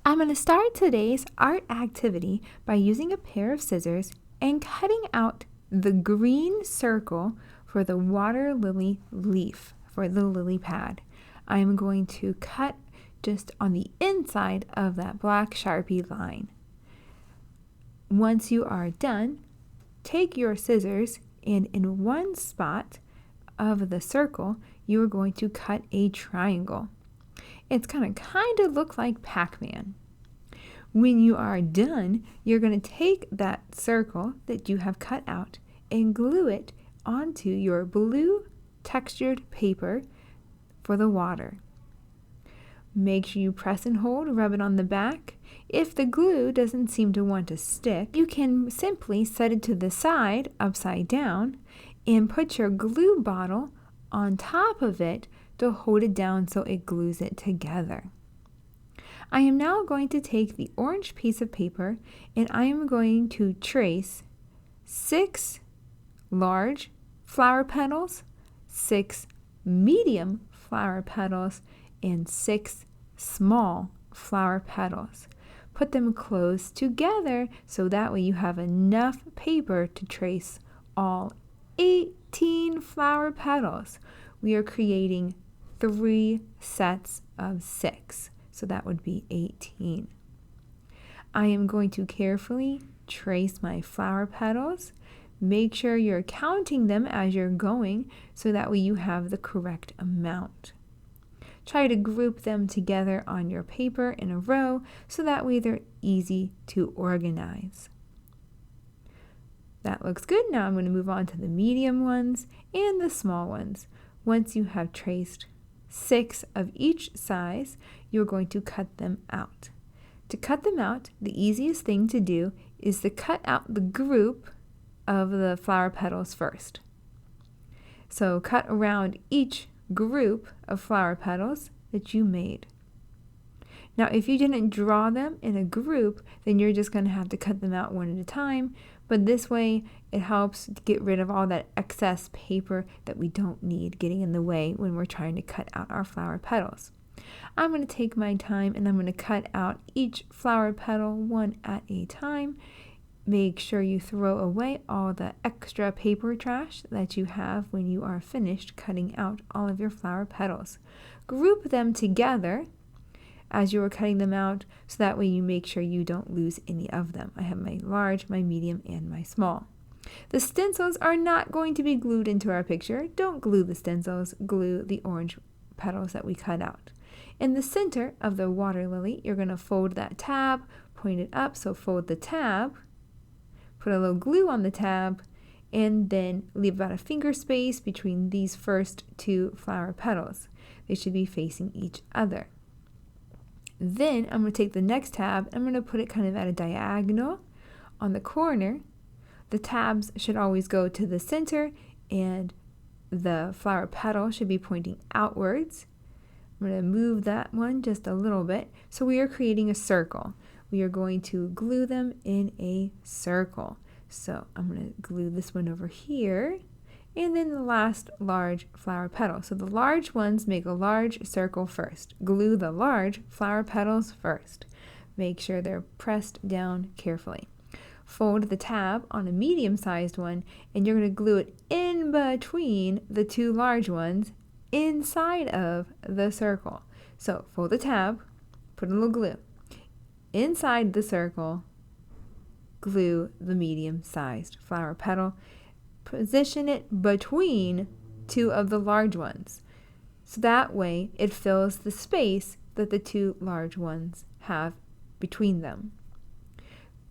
I'm going to start today's art activity by using a pair of scissors and cutting out the green circle for the water lily leaf, for the lily pad. I'm going to cut just on the inside of that black Sharpie line. Once you are done, take your scissors and in one spot of the circle, you are going to cut a triangle. It's going to kind of look like Pac-Man. When you are done, you're going to take that circle that you have cut out and glue it onto your blue textured paper for the water. Make sure you press and hold, rub it on the back. If the glue doesn't seem to want to stick, you can simply set it to the side, upside down, and put your glue bottle on top of it to hold it down so it glues it together. I am now going to take the orange piece of paper and I am going to trace 6 large flower petals, 6 medium flower petals, and 6 small flower petals. Put them close together so that way you have enough paper to trace all 18 flower petals. We are creating 3 sets of 6, so that would be 18. I am going to carefully trace my flower petals. Make sure you're counting them as you're going so that way you have the correct amount. Try to group them together on your paper in a row so that way they're easy to organize. That looks good. Now I'm going to move on to the medium ones and the small ones. Once you have traced 6 of each size, you're going to cut them out. To cut them out, the easiest thing to do is to cut out the group of the flower petals first. So cut around each group of flower petals that you made. Now, if you didn't draw them in a group, then you're just going to have to cut them out one at a time. But this way, it helps to get rid of all that excess paper that we don't need getting in the way when we're trying to cut out our flower petals. I'm going to take my time and I'm going to cut out each flower petal one at a time. Make sure you throw away all the extra paper trash that you have when you are finished cutting out all of your flower petals. Group them together as you are cutting them out so that way you make sure you don't lose any of them. I have my large, my medium, and my small. The stencils are not going to be glued into our picture. Don't glue the stencils, glue the orange petals that we cut out. In the center of the water lily, you're going to fold that tab, point it up, so fold the tab, put a little glue on the tab, and then leave about a finger space between these first 2 flower petals. They should be facing each other. Then I'm going to take the next tab, I'm going to put it kind of at a diagonal on the corner. The tabs should always go to the center and the flower petal should be pointing outwards. I'm going to move that one just a little bit. So we are creating a circle. We are going to glue them in a circle. So I'm going to glue this one over here and then the last large flower petal. So the large ones make a large circle first. Glue the large flower petals first. Make sure they're pressed down carefully. Fold the tab on a medium-sized one and you're going to glue it in between the 2 large ones inside of the circle. So fold the tab, put a little glue. Inside the circle, glue the medium-sized flower petal. Position it between 2 of the large ones. So that way it fills the space that the 2 large ones have between them.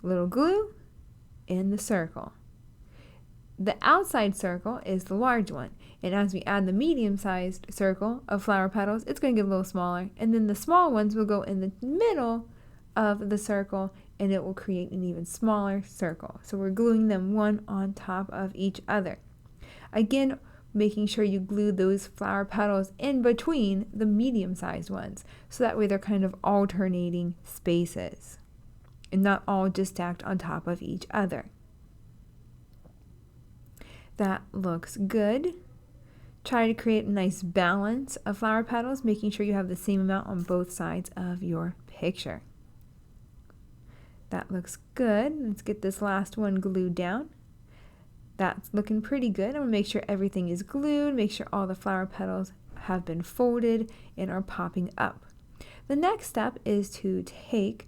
Little glue in the circle. The outside circle is the large one, and as we add the medium-sized circle of flower petals, it's going to get a little smaller, and then the small ones will go in the middle of the circle and it will create an even smaller circle. So we're gluing them one on top of each other. Again, making sure you glue those flower petals in between the medium-sized ones so that way they're kind of alternating spaces and not all just stacked on top of each other. That looks good. Try to create a nice balance of flower petals, making sure you have the same amount on both sides of your picture. That looks good. Let's get this last one glued down. That's looking pretty good. I'm going to make sure everything is glued, make sure all the flower petals have been folded and are popping up. The next step is to take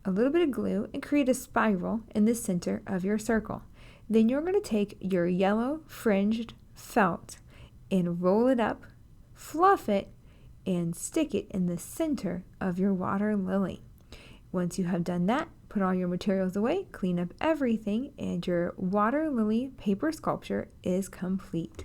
a little bit of glue and create a spiral in the center of your circle. Then you're going to take your yellow fringed felt and roll it up, fluff it, and stick it in the center of your water lily. Once you have done that, put all your materials away, clean up everything, and your water lily paper sculpture is complete.